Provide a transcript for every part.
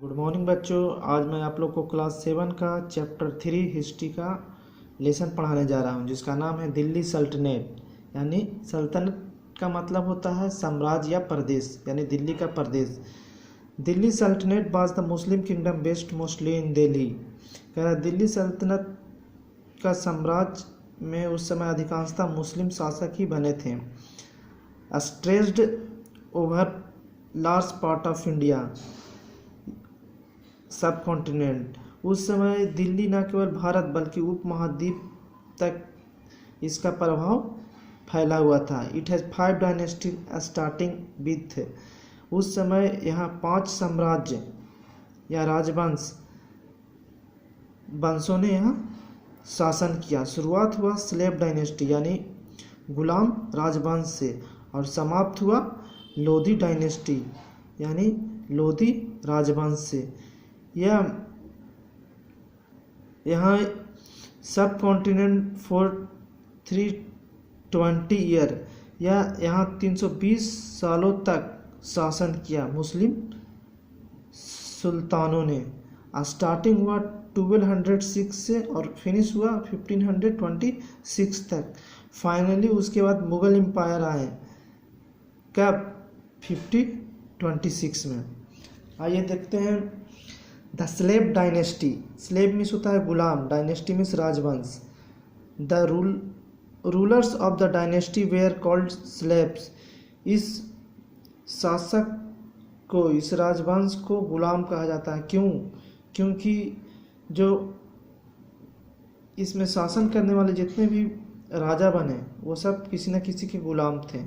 Good morning बच्चों। आज मैं आप लोग को क्लास 7 का चैप्टर 3 हिस्ट्री का लेसन पढ़ाने जा रहा हूं, जिसका नाम है दिल्ली सल्तनत। यानी सल्तनत का मतलब होता है साम्राज्य या प्रदेश, यानी दिल्ली का प्रदेश। दिल्ली सल्तनत was the Muslim kingdom based mostly in Delhi. कह रहा है दिल्ली सल्तनत का साम्राज्य में उस समय अधिकांशतः मुस्लिम शासक ही बने थे। Stressed over large part of India सब कॉन्टिनेंट। उस समय दिल्ली न केवल भारत बल्कि उपमहाद्वीप तक इसका प्रभाव फैला हुआ था। It has 5 dynasty starting with. उस समय यहाँ 5 साम्राज्य या राजवंश वंशों ने यहाँ शासन किया। शुरुआत हुआ स्लेव डायनेस्टी यानी गुलाम राजवंश से, और समाप्त हुआ लोधी डायनेस्टी यानी लोधी राजवंश से। यहाँ सब कॉन्टिनेंट फॉर 320 ईयर या यहाँ 320 सालों तक शासन किया मुस्लिम सुल्तानों ने। स्टार्टिंग हुआ 1206 से और फिनिश हुआ 1526 तक। फाइनली उसके बाद मुगल एम्पायर आए कब 1526 में। आइए देखते हैं the slave dynasty. Slave means होता है गुलाम, डायनेस्टी मीन्स राजवंश। The rulers of the dynasty where called slaves. इस शासक को, इस राजवंश को गुलाम कहा जाता है। क्यों? क्योंकि जो इसमें शासन करने वाले जितने भी राजा बने वो सब किसी न किसी के गुलाम थे।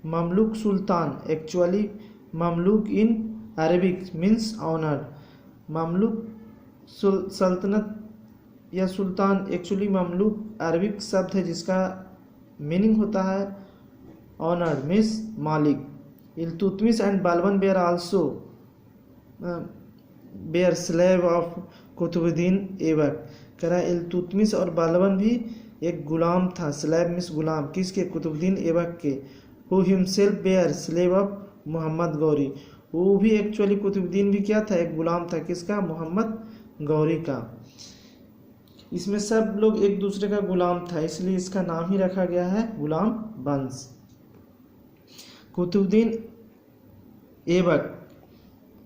ममलूक सुल्तान, actually Mamluk in Arabic means owner. Mamluk सल्तनत या सुल्तान एक्चुअली ममलूक अरबिक शब्द है जिसका मीनिंग होता है ऑनर मीन्स मालिक। Iltutmish and Balban were also were slave of Qutbuddin Aibak. कह रहा है इल्तुतमिश और बालबन भी एक गुलाम था। स्लेव मीन्स गुलाम, किसके? कुतुबुद्दीन ऐबक के। Who himself were slave of Mohammad Ghori. वो भी एक्चुअली कुतुबुद्दीन भी क्या था? एक गुलाम था। किसका? मोहम्मद गौरी का। इसमें सब लोग एक दूसरे का गुलाम था, इसलिए इसका नाम ही रखा गया है गुलाम वंश। कुतुबुद्दीन ऐबक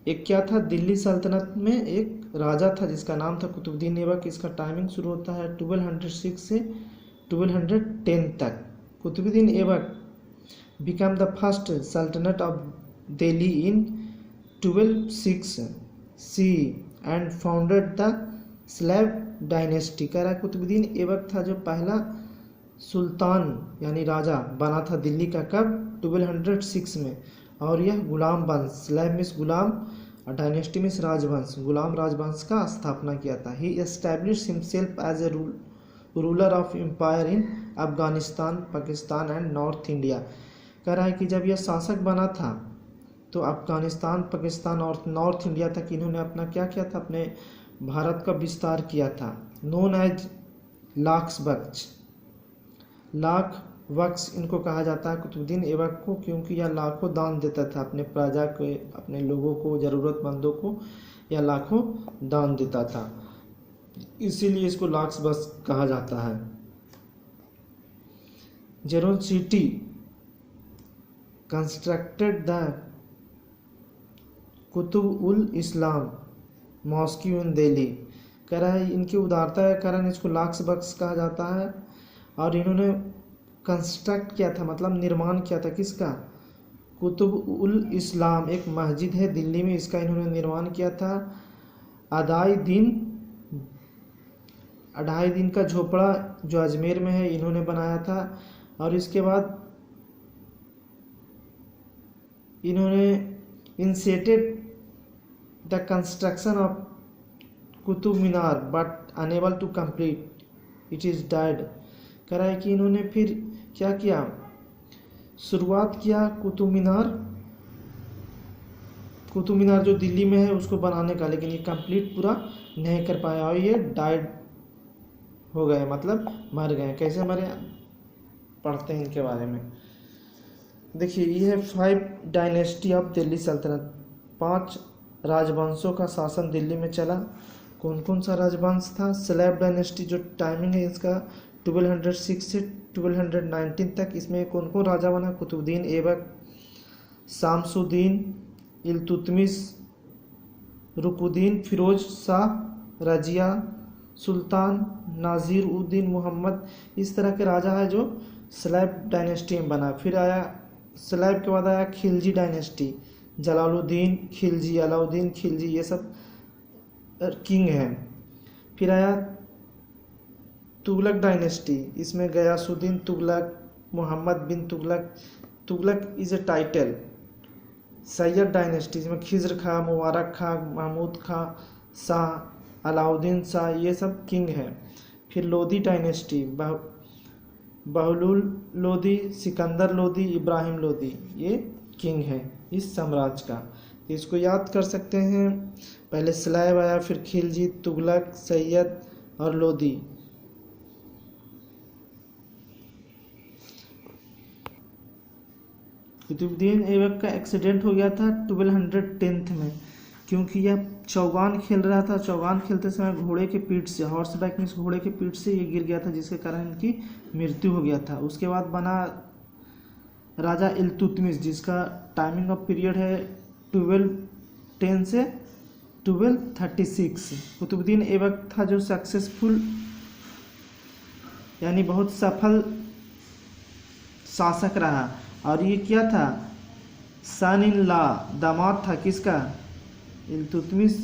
एक क्या था? दिल्ली सल्तनत में एक राजा था जिसका नाम था कुतुबुद्दीन ऐबक। इसका टाइमिंग शुरू होता है 1206 से 1210 तक। Qutbuddin Aibak became the first sultanat of Delhi in 1206 CE and founded the slave dynasty. कह रहा है कुतुबुद्दीन ऐबक था जो पहला सुल्तान यानी राजा बना था दिल्ली का। कब? 1206 में। और यह गुलाम वंश, स्लेव मीन्स गुलाम और डायनेस्टी मीन्स राजवंश, गुलाम राजवंश का स्थापना किया था। He established himself as a ruler of empire in Afghanistan, Pakistan and north India. कह रहा है कि जब यह शासक बना था तो अफगानिस्तान, पाकिस्तान और नॉर्थ इंडिया तक इन्होंने अपना क्या किया था? अपने भारत का विस्तार किया था। नोन एज लाख बख्श, लाख बख्श इनको कहा जाता है कुतुबुद्दीन ऐबक को, क्योंकि यह लाखों दान देता था अपने प्रजा को, अपने लोगों को, ज़रूरतमंदों को यह लाखों दान देता था, इसीलिए इसको लाख बख्श कहा जाता है। जेरोसिटी constructed the Qutub ul Islam mosque in Delhi. कह रहा है इनकी उदारता के कारण इसको लाख बख्श कहा जाता है। और इन्होंने कंस्ट्रक्ट किया था मतलब निर्माण किया था। किसका? कुतुब उल इस्लाम एक मस्जिद है दिल्ली में, इसका इन्होंने निर्माण किया था। अढ़ाई दिन का झोपड़ा जो अजमेर में है इन्होंने बनाया था। और इसके बाद इन्होंने initiated the construction of Qutub Minar but unable to complete it is died. कह रहा है कि इन्होंने फिर क्या किया? शुरुआत किया कुतुब मीनार जो दिल्ली में है उसको बनाने का, लेकिन ये कंप्लीट पूरा नहीं कर पाया और ये डाइड हो गए, मतलब मर गए। कैसे मरे पढ़ते हैं इनके बारे में। देखिए ये है 5 डायनेस्टी ऑफ दिल्ली सल्तनत, 5 राजवंशों का शासन दिल्ली में चला। कौन कौन सा राजवंश था? स्लैब डायनेस्टी, जो टाइमिंग है इसका 1206 से 1219 तक। इसमें कौन कौन राजा बना? कुतुबुद्दीन ऐबक, शामसुद्दीन, इल्तुतमिश, रुकुद्दीन फिरोज शाह, रजिया सुल्तान, नासिर उद्दीन मोहम्मद। इस तरह के राजा है जो स्लैब डायनेस्टी में बना। फिर आया स्लैब के बाद आया खिलजी डायनेस्टी, जलालुद्दीन खिलजी, अलाउद्दीन खिलजी, ये सब किंग हैं। फिर आया तुगलक डायनेस्टी, इसमें Ghiyasuddin Tughlaq, Mohammad bin Tughlaq, Tughlaq is a title. Sayyid dynasty, इसमें खिज्र खां, मुबारक खां, महमूद खां, शाह, अलाउद्दीन शाह, ये सब किंग हैं। फिर लोदी डायनेस्टी, बहलुल लोदी, सिकंदर लोदी, इब्राहिम लोदी, ये किंग हैं इस साम्राज्य का। तो इसको याद कर सकते हैं। पहले स्लैब आया, फिर खिलजी, तुगलक, सैयद और लोदी। कुतुबुद्दीन ऐबक का एक्सीडेंट हो गया था 1210 में, क्योंकि यह चौगान खेल रहा था। चौगान खेलते समय घोड़े के पीठ से, हॉर्स बैक मीन्स घोड़े के पीठ से ये गिर गया था, जिसके कारण इनकी मृत्यु हो गया था। उसके बाद बना राजा इल्तुतमिश, जिसका टाइमिंग ऑफ पीरियड है 1210 से 1236। कुतुबुद्दीन ऐबक था जो सक्सेसफुल यानी बहुत सफल शासक रहा। और ये क्या था? सन इन लॉ, दामाद था किसका? इल्तुतमिश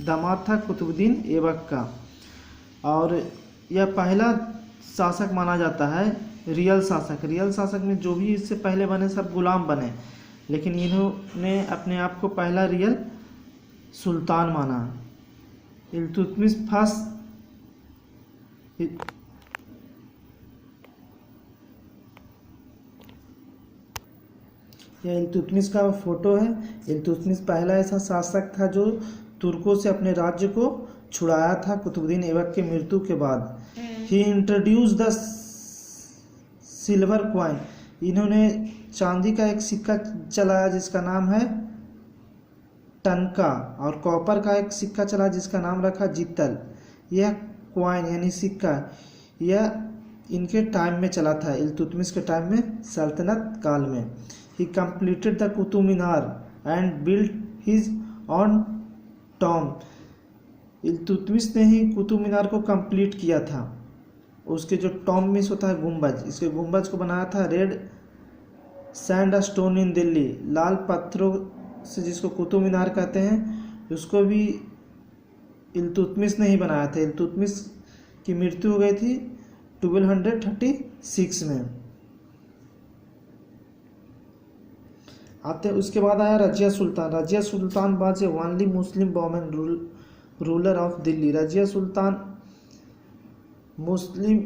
दामाद था कुतुबुद्दीन ऐबक का। और यह पहला शासक माना जाता है रियल शासक। रियल शासक में जो भी इससे पहले बने सब गुलाम बने, लेकिन इन्होंने अपने आप को पहला रियल सुल्तान माना। इल्तुतमिश फर्स्ट यह इल्तुतमिश का फोटो है। इल्तुतमिश पहला ऐसा शासक था जो तुर्कों से अपने राज्य को छुड़ाया था कुतुबुद्दीन ऐबक के मृत्यु के बाद। ही इंट्रोड्यूस द सिल्वर कॉइन, इन्होंने चांदी का एक सिक्का चलाया जिसका नाम है टनका, और कॉपर का एक सिक्का चला जिसका नाम रखा जित्तल। यह कॉइन यानी सिक्का यह इनके टाइम में चला था, इल्तुतमिश के टाइम में, सल्तनत काल में। ही completed the Qutub Minar and built his on Tom, Iltutmish ने ही कुतुब मीनार को कंप्लीट किया था। उसके जो टॉम मीन्स होता है गुम्बज, इसके गुम्बज को बनाया था red sandstone in Delhi, लाल पत्थरों से, जिसको कुतुब मीनार कहते हैं, उसको भी इल्तुतमिश ने ही बनाया था। इल्तुतमिश की मृत्यु हो गई थी 1236 में। आते उसके बाद आया Razia Sultan. Razia Sultan was a only Muslim women ruler of Delhi. Razia Sultan Muslim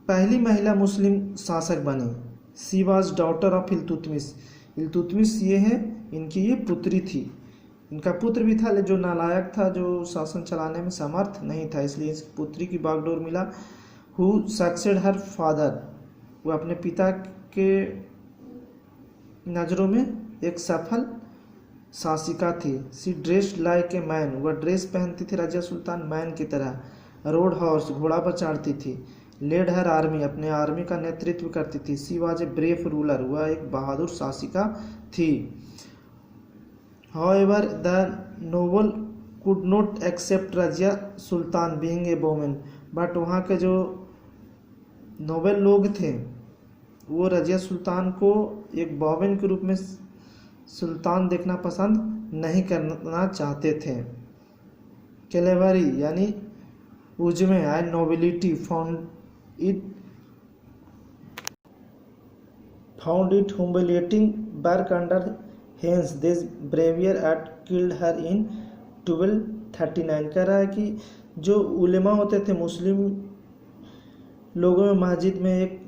पहली महिला मुस्लिम शासक बनी। She was daughter of Iltutmish. Iltutmish ये है, इनकी ये पुत्री थी। इनका पुत्र भी था जो नालायक था, जो शासन चलाने में समर्थ नहीं था, इसलिए इस पुत्री की बागडोर मिला। हु सक्सेड हर फादर, वो अपने पिता के नज़रों में एक सफल शासिका थी। सी ड्रेस्ड लाइक ए मैन, वह ड्रेस पहनती थी रजिया सुल्तान मैन की तरह। रोड हॉर्स, घोड़ा पर चढ़ती थी। लेड हर आर्मी, अपने आर्मी का नेतृत्व करती थी। She was a brave ruler, वह एक बहादुर शासिका थी। However, the noble could not accept Razia Sultan being a woman, but वहाँ के जो नोबल लोग थे वो रजिया सुल्तान को एक वोमेन के रूप में सुल्तान देखना पसंद नहीं करना चाहते थे। कैलेवरी यानी उजमे and nobility found it humiliating work under hence this bravery at killed her in 1239। कह रहा है कि जो उलेमा होते थे मुस्लिम लोगों में, मस्जिद में एक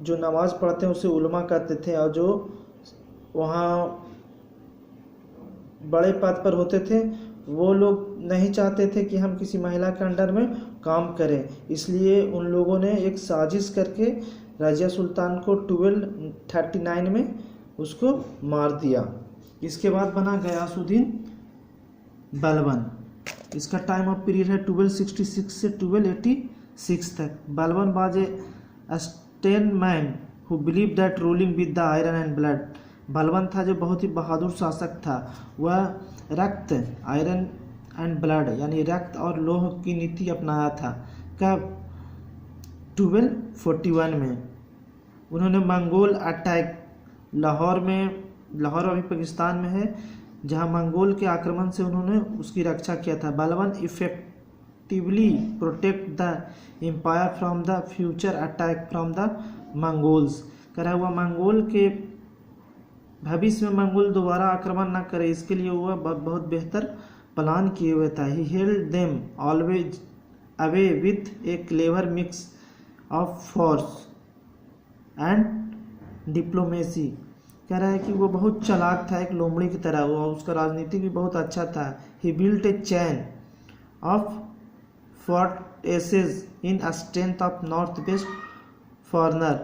जो नमाज पढ़ते हैं उसे उलेमा कहते थे, और जो वहाँ बड़े पद पर होते थे वो लोग नहीं चाहते थे कि हम किसी महिला के अंडर में काम करें, इसलिए उन लोगों ने एक साजिश करके रजिया सुल्तान को 1239 में उसको मार दिया। इसके बाद बना गयासुद्दीन बलबन। इसका टाइम ऑफ पीरियड है 1266 से 1286 तक। Balban was a stern man who believe that ruling with the iron and blood. Balban था जो बहुत ही बहादुर शासक था। वह रक्त, आयरन एंड ब्लड यानी रक्त और लोह की नीति अपनाया था। कब? 1241 में। उन्होंने मंगोल अटैक लाहौर में, लाहौर अभी पाकिस्तान में है, जहां मंगोल के आक्रमण से उन्होंने उसकी रक्षा किया था। Balban effectively protect the empire from the future attack from the Mongols. कह रहा हुआ मंगोल के भविष्य में मंगोल दोबारा आक्रमण न करे, इसके लिए वह बहुत बेहतर प्लान किए हुए था। He held them always away with A clever mix of force and diplomacy. कह रहा है कि वो बहुत चालाक था, एक लोमड़ी की तरह। वो उसका राजनीति भी बहुत अच्छा था। He built a chain of fortresses in strength of north west foreigner.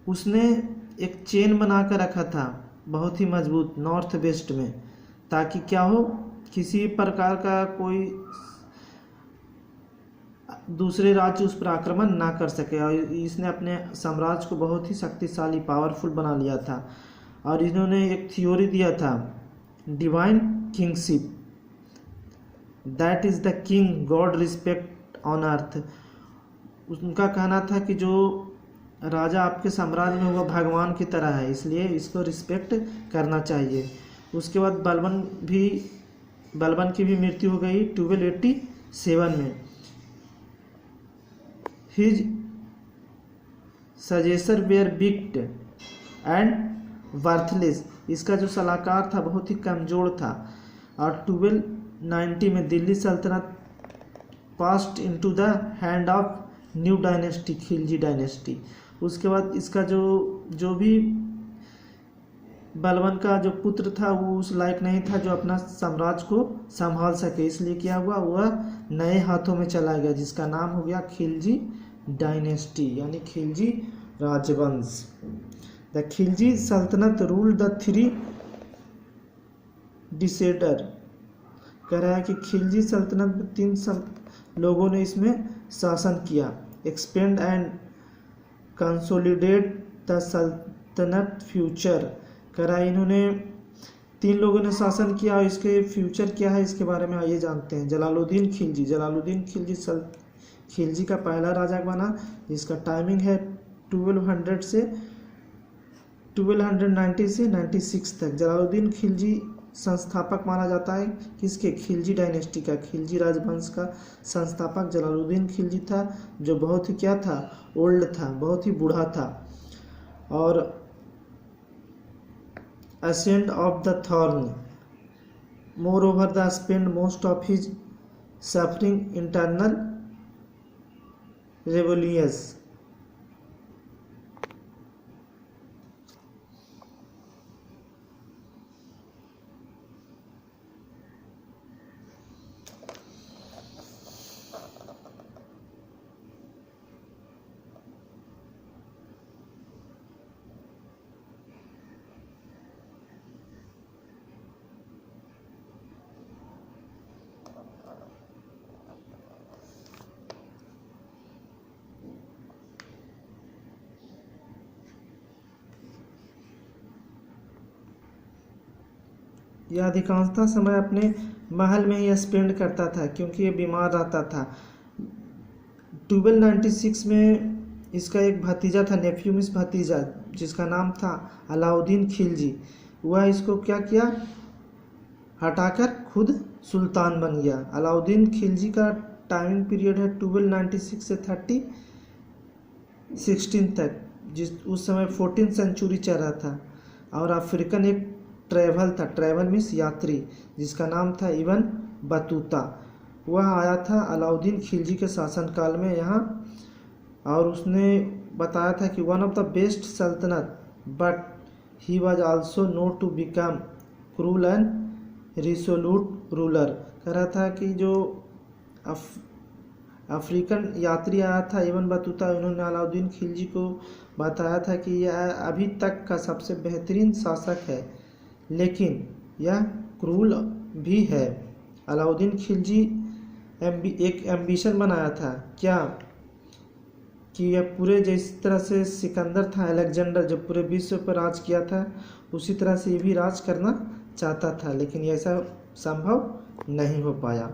उसने एक चेन बना कर रखा था बहुत ही मजबूत नॉर्थ वेस्ट में, ताकि क्या हो, किसी प्रकार का कोई दूसरे राज्य उस पर आक्रमण ना कर सके। और इसने अपने साम्राज्य को बहुत ही शक्तिशाली, पावरफुल बना लिया था। और इन्होंने एक थ्योरी दिया था, divine kingship, that is the king God respect on earth. उनका कहना था कि जो राजा आपके साम्राज्य में हुआ भगवान की तरह है, इसलिए इसको रिस्पेक्ट करना चाहिए। उसके बाद बलबन की भी मृत्यु हो गई 1287 में। हिज सजेसर वेयर बिक्ड एंड वर्थलेस। इसका जो सलाहकार था बहुत ही कमजोर था। और 1290 में दिल्ली सल्तनत passed into the hand of new dynasty, Khilji dynasty. उसके बाद इसका जो भी बलबन का जो पुत्र था वो उस लायक नहीं था जो अपना साम्राज्य को संभाल सके, इसलिए क्या हुआ, वह नए हाथों में चला गया, जिसका नाम हो गया खिलजी डायनेस्टी यानी खिलजी राजवंश। द खिलजी सल्तनत रूल्ड द थ्री डिसेडर। कह रहा है कि खिलजी सल्तनत में 3 लोगों ने इसमें शासन किया। एक्सपेंड एंड कंसोलिडेट द सल्तनत फ्यूचर। कह रहा है इन्होंने 3 लोगों ने शासन किया और इसके फ्यूचर क्या है इसके बारे में आइए जानते हैं। जलालुद्दीन खिलजी। जलालुद्दीन खिलजी खिलजी का पहला राजा बना, जिसका टाइमिंग है 1290 से 96 तक। जलालुद्दीन खिलजी संस्थापक माना जाता है किसके? खिलजी डायनेस्टी का। खिलजी राजवंश का संस्थापक जलालुद्दीन खिलजी था, जो बहुत ही क्या था, ओल्ड था, बहुत ही बूढ़ा था। और ascent of the throne. Moreover, the spent most of his suffering internal rebellions. यह अधिकांशतः समय अपने महल में ही स्पेंड करता था क्योंकि ये बीमार रहता था। 1296 में इसका एक भतीजा था, नेफ्यू मिस भतीजा, जिसका नाम था अलाउद्दीन खिलजी। वह इसको क्या किया, हटाकर खुद सुल्तान बन गया। अलाउद्दीन खिलजी का टाइमिंग पीरियड है 1296 से 3016 तक, उस समय 14th सेंचुरी चल रहा था। और अफ्रीकन एक ट्रैवल मीन्स यात्री, जिसका नाम था इब्न बतूता। वह आया था अलाउद्दीन खिलजी के शासनकाल में यहाँ, और उसने बताया था कि one of the best sultanat, but he was also note to become cruel and resolute ruler. कह रहा था कि जो अफ्रीकन यात्री आया था इब्न बतूता, उन्होंने अलाउद्दीन खिलजी को बताया था कि यह अभी तक का सबसे बेहतरीन शासक है, लेकिन यह क्रूर भी है। अलाउद्दीन खिलजी एक एम्बिशन बनाया था क्या, कि यह पूरे जिस तरह से सिकंदर था, अलेक्जेंडर जो पूरे विश्व पर राज किया था, उसी तरह से ये भी राज करना चाहता था, लेकिन ऐसा संभव नहीं हो पाया।